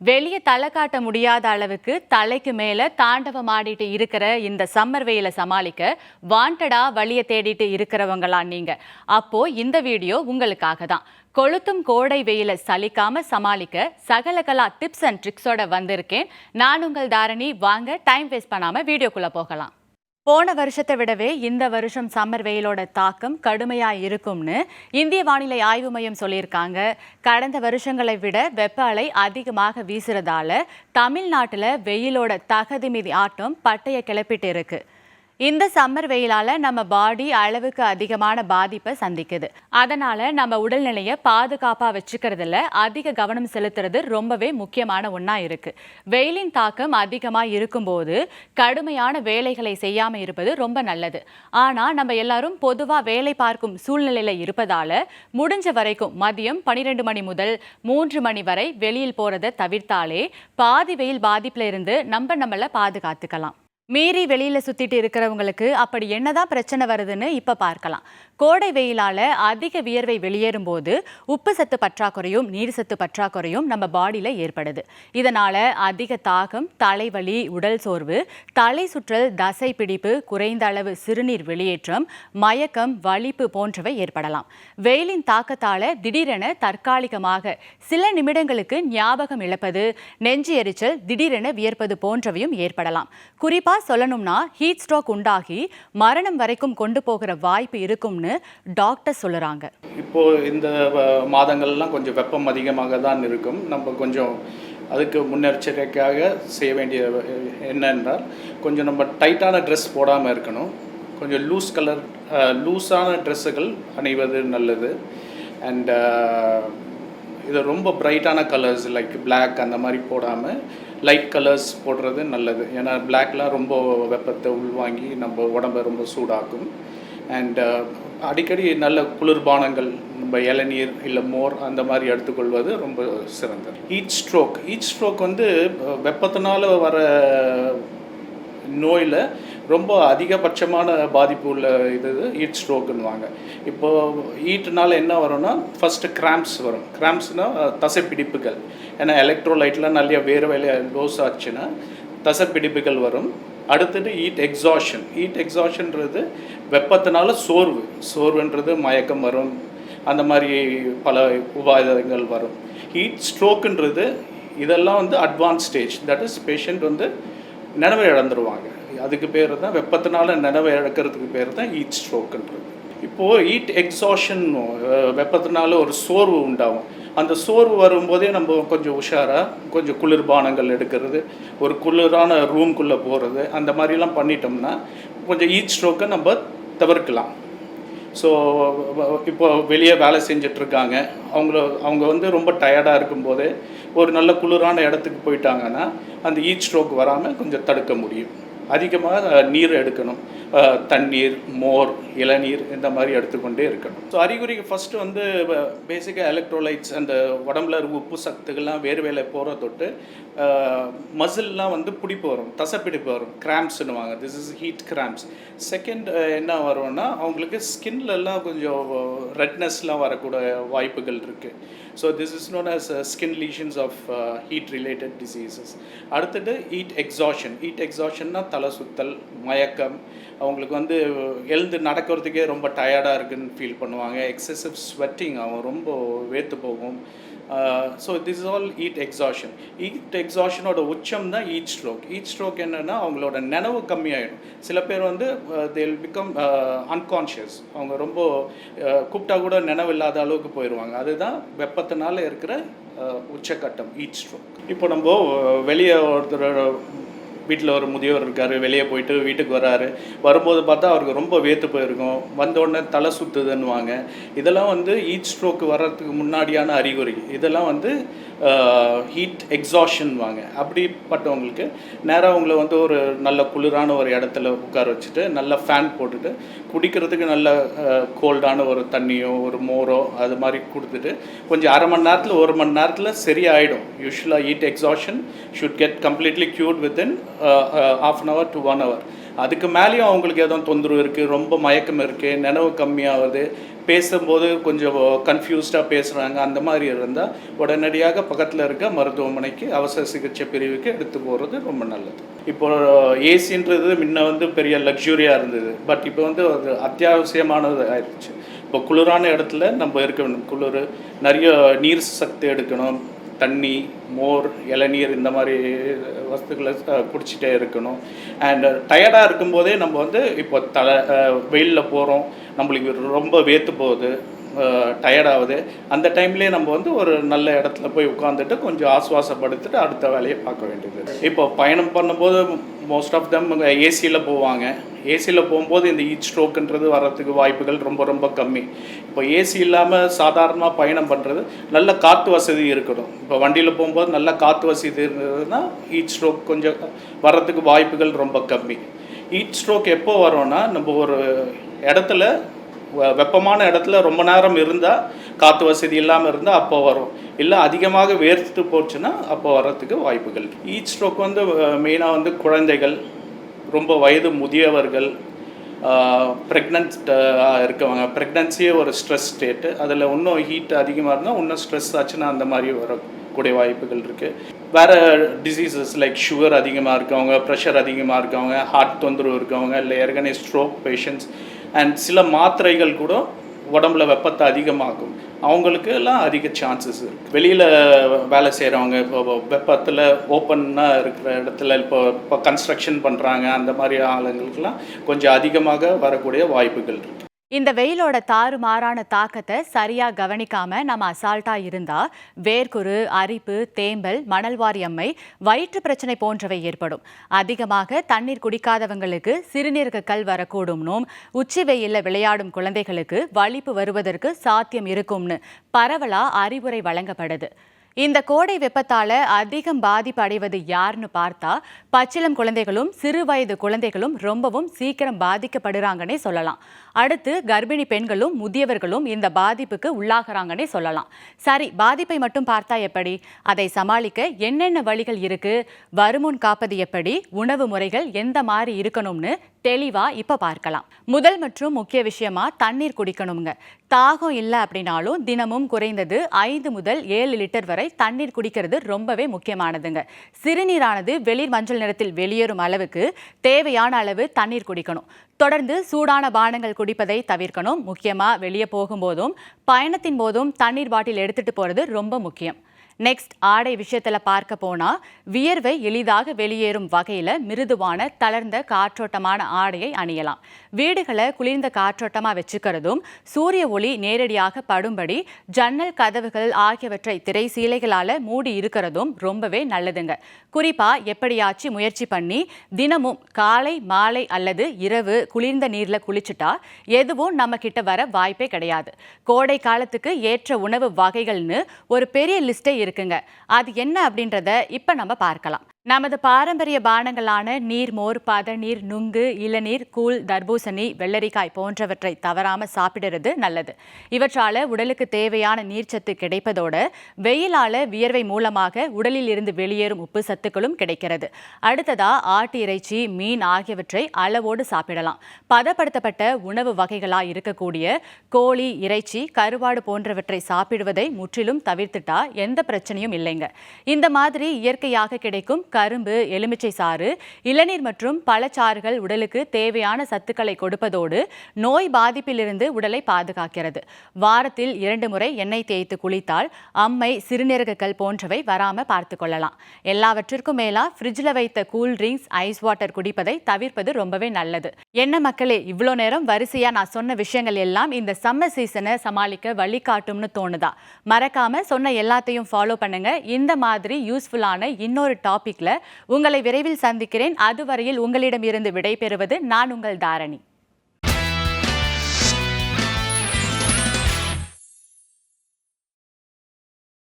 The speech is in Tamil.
வெளியே தலை காட்ட முடியாத அளவுக்கு தலைக்கு மேல தாண்டவம் ஆடிட்டு இருக்கிற இந்த சம்மர் வெயில சமாளிக்க வாண்டடா வழிய தேடிட்டு இருக்கிறவங்களா நீங்க? அப்போ இந்த வீடியோ உங்களுக்காக தான். கொளுத்தும் கோடை வெயில சலிக்காம சமாளிக்க சகலகலா டிப்ஸ் அண்ட் ட்ரிக்ஸோட வந்திருக்கேன். நான் உங்கள் தாரணி. வாங்க டைம் வேஸ்ட் பண்ணாம வீடியோக்குள்ள போகலாம். போன வருஷத்தை விடவே இந்த வருஷம் சம்மர் வெயிலோட தாக்கம் கடுமையா இருக்கும்னு இந்திய வானிலை ஆய்வு மையம் சொல்லியிருக்காங்க. கடந்த வருஷங்களை விட வெப்ப அலை அதிகமாக வீசுறதால தமிழ்நாட்டில் வெயிலோட தகதிமிதி ஆட்டம் பட்டைய கிளப்பிட்டு இருக்கு. இந்த சம்மர் வெயிலால நம்ம பாடி அளவுக்கு அதிகமான பாதிப்பை சந்திக்குது. அதனால நம்ம உடல்நிலையை பாதுகாப்பா வச்சுக்கிறதுல அதிக கவனம் செலுத்துறது ரொம்பவே முக்கியமான ஒன்றா இருக்கு. வெயிலின் தாக்கம் அதிகமாக இருக்கும்போது கடுமையான வேலைகளை செய்யாம இருப்பது ரொம்ப நல்லது. ஆனா நம்ம எல்லாரும் பொதுவா வேலை பார்க்கும் சூழ்நிலையில இருப்பதால முடிஞ்ச வரைக்கும் மதியம் 12 மணி முதல் 3 மணி வரை வெளியில் போறதை தவிர்த்தாலே பாதி வெயில் பாதிப்புல இருந்து நம்மளை பாதுகாத்துக்கலாம். மீறி வெளியில சுத்திட்டு இருக்கிறவங்களுக்கு அப்படி என்னதான் பிரச்சனை வருதுன்னு இப்ப பார்க்கலாம். கோடை வெயிலால அதிக வியர்வை வெளியேறும் போது உப்பு சத்து பற்றாக்குறையும் நீர் சத்து பற்றாக்குறையும் நம்ம பாடியில ஏற்படுது. இதனால அதிக தாகம், தலைவலி, உடல் சோர்வு, தலை சுற்றல், தசை பிடிப்பு, குறைந்த அளவு சிறுநீர் வெளியேற்றம், மயக்கம், வலிப்பு போன்றவை ஏற்படலாம். வெயிலின் தாக்கத்தால திடீரென தற்காலிகமாக சில நிமிடங்களுக்கு ஞாபகம் இழப்பது, நெஞ்சு எரிச்சல், திடீரென வியர்ப்பது போன்றவையும் ஏற்படலாம். குறிப்பா சொல்லணும்னா ஹீட் ஸ்ட்ரோக் உண்டாகி மரணம் வரைக்கும் கொண்டு போகிற வாய்ப்பு இருக்கும்னு டாக்டர் சொல்லுறாங்க. இப்போ இந்த மாதங்கள்லாம் கொஞ்சம் வெப்பம் அதிகமாக தான் இருக்கும். நம்ம கொஞ்சம் அதுக்கு முன்னெச்சரிக்கையாக செய்ய வேண்டிய என்னென்றால், கொஞ்சம் நம்ம டைட்டான ட்ரெஸ் போடாமல் இருக்கணும். கொஞ்சம் லூஸான ட்ரெஸ்ஸுகள் அணிவது நல்லது. அண்ட் இது ரொம்ப பிரைட்டான கலர்ஸ் லைக் பிளாக் அந்த மாதிரி போடாமல் லைட் கலர்ஸ் போடுறது நல்லது. ஏன்னா பிளாக்லாம் ரொம்ப வெப்பத்தை உள்வாங்கி நம்ம உடம்பை ரொம்ப சூடாக்கும். அண்ட் அடிக்கடி நல்ல குளிர்பானங்கள், நம்ம இளநீர் இல்லை மோர் அந்த மாதிரி எடுத்துக்கொள்வது ரொம்ப சிறந்தது. ஹீட் ஸ்ட்ரோக் வந்து வெப்பத்தினால வர நோயில் ரொம்ப அதிகபட்சமான பாதிப்பு உள்ள இது ஹீட் ஸ்ட்ரோக்குன்னுவாங்க. இப்போது ஹீட்னால என்ன வரும்னா, ஃபஸ்ட்டு கிராம்ப்ஸ் வரும். கிராம்ப்ஸ்னால் தசைப்பிடிப்புகள். ஏன்னா எலக்ட்ரோலைட்லாம் நிறைய வேறு வேலையை லோஸ் ஆச்சுன்னா தசைப்பிடிப்புகள் வரும். அடுத்தது ஹீட் எக்ஸாஷன்றது வெப்பத்தினால சோர்வுன்றது மயக்கம் வரும். அந்த மாதிரி பல உபாதைகள் வரும். ஹீட் ஸ்ட்ரோக்குன்றது இதெல்லாம் வந்து advance stage. That is patient வந்து நினைவை இழந்துருவாங்க. அதுக்கு பேர் தான் வெப்பத்தினால நினைவை இழக்கிறதுக்கு பேர் தான் ஹீட் ஸ்ட்ரோக்குன்றது. இப்போது ஹீட் எக்ஸாஷன் வெப்பத்தினால ஒரு சோர்வு உண்டாகும். அந்த சோர்வு வரும்போதே நம்ம கொஞ்சம் உஷாராக கொஞ்சம் குளிர்பானங்கள் எடுக்கிறது, ஒரு குளிரான ரூம்குள்ளே போகிறது, அந்த மாதிரிலாம் பண்ணிட்டோம்னா கொஞ்சம் ஹீட் ஸ்ட்ரோக்கை நம்ம தவிர்க்கலாம். ஸோ இப்போ வெளியே வேலை செஞ்சிட்ருக்காங்க, அவங்க வந்து ரொம்ப டயர்டாக இருக்கும்போதே ஒரு நல்ல குளிரான இடத்துக்கு போயிட்டாங்கன்னா அந்த ஹீட் ஸ்ட்ரோக் வராமல் கொஞ்சம் தடுக்க முடியும். அதிகமாக நீர் எடுக்கணும். தண்ணீர், மோர், இளநீர் இந்த மாதிரி எடுத்துக்கொண்டே இருக்கணும். ஸோ அறிகுறிக்கு ஃபஸ்ட்டு வந்து பேசிக்காக எலக்ட்ரோலைட்ஸ், அந்த உடம்புல இருக்க உப்பு சத்துக்கள்லாம் வேறு வேலை போகிற தொட்டு மசில்லாம் வந்து பிடிப்பு வரும், தசைப்பிடிப்பு வரும், கிராம்ப்ஸ்னுவாங்க. This is heat cramps. Second என்ன வரும்னா, அவங்களுக்கு ஸ்கின்லலாம் கொஞ்சம் ரெட்னஸ்லாம் வரக்கூடிய வாய்ப்புகள் இருக்குது. So this is known as skin lesions of heat related diseases. அடுத்தது ஹீட் எக்ஸாஷன்னா தலை சுத்தல், மயக்கம், அவங்களுக்கு வந்து எழுந்து நடக்கிறதுக்கே ரொம்ப டயர்டாக இருக்குன்னு ஃபீல் பண்ணுவாங்க. எக்ஸசிவ் ஸ்வெட்டிங் ஆகும், ரொம்ப வேர்த்து போகும். So this is all heat எக்ஸாஷனோட உச்சம் தான் ஹீட் ஸ்ட்ரோக் என்னென்னா, அவங்களோட நினைவு கம்மியாயிடும். சில பேர் வந்து தே வில் பிகம் அன்கான்ஷியஸ். அவங்க ரொம்ப கூப்பிட்டா கூட நினைவு இல்லாத அளவுக்கு போயிடுவாங்க. அதுதான் வெப்பத்தினால இருக்கிற உச்சக்கட்டம் ஹீட் ஸ்ட்ரோக். இப்போ நம்ம வெளியே ஒருத்தர் வீட்டில் ஒரு முதியவர் இருக்கார், வெளியே போயிட்டு வீட்டுக்கு வரும்போது பார்த்தா அவருக்கு ரொம்ப வேர்த்து போயிருக்கும், வந்தோடனே தலை சுற்றுதுன்னுவாங்க. இதெல்லாம் வந்து ஹீட் ஸ்ட்ரோக்கு வர்றதுக்கு முன்னாடியான அறிகுறி. இதெல்லாம் வந்து ஹீட் எக்ஸாஷன்வாங்க. அப்படிப்பட்டவங்களுக்கு நேராக அவங்கள வந்து ஒரு நல்ல குளிரான ஒரு இடத்துல உட்கார வச்சுட்டு நல்ல ஃபேன் போட்டுட்டு குடிக்கிறதுக்கு நல்ல கோல்டான ஒரு தண்ணியோ ஒரு மோரோ அது மாதிரி கொடுத்துட்டு கொஞ்சம் அரை மணி நேரத்தில் 1 மணி நேரத்தில் சரியாயிடும். யூஸ்வலாக heat exhaustion should get completely cured within half an hour to 1 hour. அதுக்கு மேலேயும் அவங்களுக்கு எதுவும் தொந்தரவு இருக்குது, ரொம்ப மயக்கம் இருக்குது, நினைவு கம்மியாகுது, பேசும்போது கொஞ்சம் கன்ஃபியூஸ்டாக பேசுகிறாங்க, அந்த மாதிரி இருந்தால் உடனடியாக பக்கத்தில் இருக்க மருத்துவமனைக்கு அவசர சிகிச்சை பிரிவுக்கு எடுத்து போகிறது ரொம்ப நல்லது. இப்போ ஏசின்றது முன்ன வந்து பெரிய லக்ஸுரியாக இருந்தது, பட் இப்போ வந்து அது அத்தியாவசியமானது ஆயிடுச்சு. இப்போ குளிரான இடத்துல நம்ம இருக்கணும், குளிர் நிறைய நீர் சத்து எடுக்கணும், தண்ணி, மோர், இளநீர் இந்த மாதிரி வஸ்துக்களை குடிச்சிட்டே இருக்கணும். அண்ட் டயர்டாக இருக்கும்போதே நம்ம வந்து இப்போ வெயிலில் போகிறோம், நம்மளுக்கு ரொம்ப வேர்த்து போகுது, டயர்டாகுது, அந்த டைம்லேயே நம்ம வந்து ஒரு நல்ல இடத்துல போய் உட்காந்துட்டு கொஞ்சம் ஆசுவாசப்படுத்திட்டு அடுத்த வேலையை பார்க்க வேண்டியது. இப்போ பயணம் பண்ணும்போது மோஸ்ட் ஆஃப் தம் ஏசியில் போவாங்க. ஏசியில் போகும்போது இந்த ஹீட் ஸ்ட்ரோக்குன்றது வர்றதுக்கு வாய்ப்புகள் ரொம்ப ரொம்ப கம்மி. இப்போ ஏசி இல்லாமல் சாதாரணமாக பயணம் பண்ணுறது, நல்ல காற்று வசதி இருக்கணும். இப்போ வண்டியில் போகும்போது நல்ல காற்று வசதி இருந்ததுன்னா ஹீட் ஸ்ட்ரோக் கொஞ்சம் வர்றதுக்கு வாய்ப்புகள் ரொம்ப கம்மி. ஹீட் ஸ்ட்ரோக் எப்போ வரும்னா, நம்ம ஒரு இடத்துல வெப்பமான இடத்துல ரொம்ப நேரம் இருந்தால், காற்று வசதி இல்லாமல் இருந்தால் அப்போ வரும். இல்லை அதிகமாக வேர்த்து போச்சுன்னா அப்போ வர்றதுக்கு வாய்ப்புகள். ஹீட் ஸ்ட்ரோக் வந்து மெயினாக வந்து குழந்தைகள், ரொம்ப வயது முதியவர்கள், ப்ரெக்னென்ட் இருக்கவங்க, ப்ரெக்னன்சியே ஒரு ஸ்ட்ரெஸ் ஸ்டேட்டு, அதில் இன்னும் ஹீட் அதிகமாக இருந்தால் இன்னும் ஸ்ட்ரெஸ் ஆச்சுன்னா அந்த மாதிரி வரக்கூடிய வாய்ப்புகள் இருக்குது. வேறு டிசீசஸ் லைக் சுகர் அதிகமாக இருக்கவங்க, ப்ரெஷர் அதிகமாக இருக்கவங்க, ஹார்ட் தொந்தரவு இருக்கவங்க, இல்லை ஏற்கனவே ஸ்ட்ரோக் பேஷண்ட்ஸ், அண்ட் சில மாத்திரைகள் கூட உடம்புல வெப்பத்தை அதிகமாக்கும், அவங்களுக்கு எல்லாம் அதிக சான்சஸ் இருக்குது. வெளியில் வேலை செய்கிறவங்க, இப்போ வெப்பத்தில் ஓப்பனாக இருக்கிற இடத்துல இப்போ கன்ஸ்ட்ரக்ஷன் பண்ணுறாங்க, அந்த மாதிரி ஆளுங்களுக்கெல்லாம் கொஞ்சம் அதிகமாக வரக்கூடிய வாய்ப்புகள் இருக்குது. இந்த வெயிலோட தாறுமாறான தாக்கத்தை சரியா கவனிக்காம நம்ம அசால்ட்டா இருந்தா வேர்க்குரு, அரிப்பு, தேம்பல், மணல்வாரியம்மை, வயிற்று பிரச்சனை போன்றவை ஏற்படும். அதிகமாக தண்ணீர் குடிக்காதவங்களுக்கு சிறுநீரக கல் வரக்கூடும்னும், உச்சி வெயில்ல விளையாடும் குழந்தைகளுக்கு வலிப்பு வருவதற்கு சாத்தியம் இருக்கும்னு பரவலா அறிவுரை வழங்கப்படுது. இந்த கோடை வெப்பத்தால அதிகம் பாதிப்பு அடைவது யாருன்னு பார்த்தா பச்சிளம் குழந்தைகளும் சிறு வயது குழந்தைகளும் ரொம்பவும் சீக்கிரம் பாதிக்கப்படுறாங்கன்னே சொல்லலாம். அடுத்து கர்ப்பிணி பெண்களும் முதியவர்களும் இந்த பாதிப்புக்கு உள்ளாகிறாங்கன்னே சொல்லலாம். சரி, பாதிப்பை மட்டும் பார்த்தா எப்படி? அதை சமாளிக்க என்னென்ன வழிகள் இருக்கு? வருமுன் காப்பது எப்படி? உணவு முறைகள் எந்த மாதிரி இருக்கணும்னு தெளிவா இப்ப பார்க்கலாம். முதல் மற்றும் முக்கிய விஷயமா தண்ணீர் குடிக்கணுங்க. தாகம் இல்லை அப்படின்னாலும் தினமும் குறைந்தது 5 முதல் 7 லிட்டர் வரை தண்ணீர் குடிக்கிறது ரொம்பவே முக்கியமானதுங்க. சிறுநீரானது வெளிர் மஞ்சள் நிறத்தில் வெளியேறும் அளவுக்கு தேவையான அளவு தண்ணீர் குடிக்கணும். தொடர்ந்து சூடான பானங்கள் குடிப்பதை தவிர்க்கணும். முக்கியமா வெளியே போகும்போதும் பயணத்தின் போதும் தண்ணீர் பாட்டில் எடுத்துட்டு போறது ரொம்ப முக்கியம். நெக்ஸ்ட், ஆடை விஷயத்துல பார்க்க போனா வியர்வை எளிதாக வெளியேறும் வகையில மிருதுவான தளர்ந்த காற்றோட்டமான ஆடையை அணியலாம். வீடுகளை குளிர்ந்த காற்றோட்டமா வச்சுக்கிறதும், சூரிய ஒளி நேரடியாக படும்படி ஜன்னல், கதவுகள் ஆகியவற்றை திரை சீலைகளால மூடி இருக்கிறதும் ரொம்பவே நல்லதுங்க. குறிப்பா எப்படியாச்சும் முயற்சி பண்ணி தினமும் காலை, மாலை அல்லது இரவு குளிர்ந்த நீர்ல குளிச்சுட்டா எதுவும் நம்ம கிட்ட வர வாய்ப்பே கிடையாது. கோடை காலத்துக்கு ஏற்ற உணவு வகைகள்னு ஒரு பெரிய லிஸ்டே இருக்குங்க. அது என்ன அப்படின்றத இப்ப நம்ம பார்க்கலாம். நமது பாரம்பரிய பானங்களான நீர்மோர், பதநீர், நுங்கு, இளநீர், கூழ், தர்பூசணி, வெள்ளரிக்காய் போன்றவற்றை தவறாம சாப்பிடுறது நல்லது. இவற்றால உடலுக்கு தேவையான நீர்ச்சத்து கிடைப்பதோட வெயிலால வியர்வை மூலமாக உடலில் இருந்து வெளியேறும் உப்பு சத்துக்களும் கிடைக்கிறது. அடுத்ததா ஆட்டு இறைச்சி, மீன் ஆகியவற்றை அளவோடு சாப்பிடலாம். பதப்படுத்தப்பட்ட உணவு வகைகளா இருக்கக்கூடிய கோழி, இறைச்சி, கருவாடு போன்றவற்றை சாப்பிடுவதை முற்றிலும் தவிர்த்துட்டா எந்த பிரச்சனையும் இல்லைங்க. இந்த மாதிரி இயற்கையாக கிடைக்கும் கரும்பு, எலுமிச்சை சாறு, இளநீர் மற்றும் பழச்சாறுகள் உடலுக்கு தேவையான சத்துக்களை கொடுப்பதோடு நோய் பாதிப்பிலிருந்து உடலை பாதுகாக்கிறது. வாரத்தில் 2 முறை எண்ணெய் தேய்த்து குளித்தால் அம்மை, சிறுநீரகக்கல் போன்றவை வராம பார்த்து கொள்ளலாம். எல்லாவற்றிற்கும் மேலா ஃப்ரிட்ஜில் வைத்த கூல் ட்ரிங்க்ஸ், ஐஸ் வாட்டர் குடிப்பதை தவிர்ப்பது ரொம்பவே நல்லது. என்ன மக்களே, இவ்வளோ நேரம் வரிசையா நான் சொன்ன விஷயங்கள் எல்லாம் இந்த சம்மர் சீசனை சமாளிக்க வழிகாட்டும்னு தோணுதா? மறக்காம சொன்ன எல்லாத்தையும் ஃபாலோ பண்ணுங்க. இந்த மாதிரி யூஸ்ஃபுல்லான இன்னொரு டாபிக்ல உங்களை விரைவில் சந்திக்கிறேன். அதுவரையில் உங்களிடமிருந்து விடைபெறுவது நான் உங்கள் தாரணி.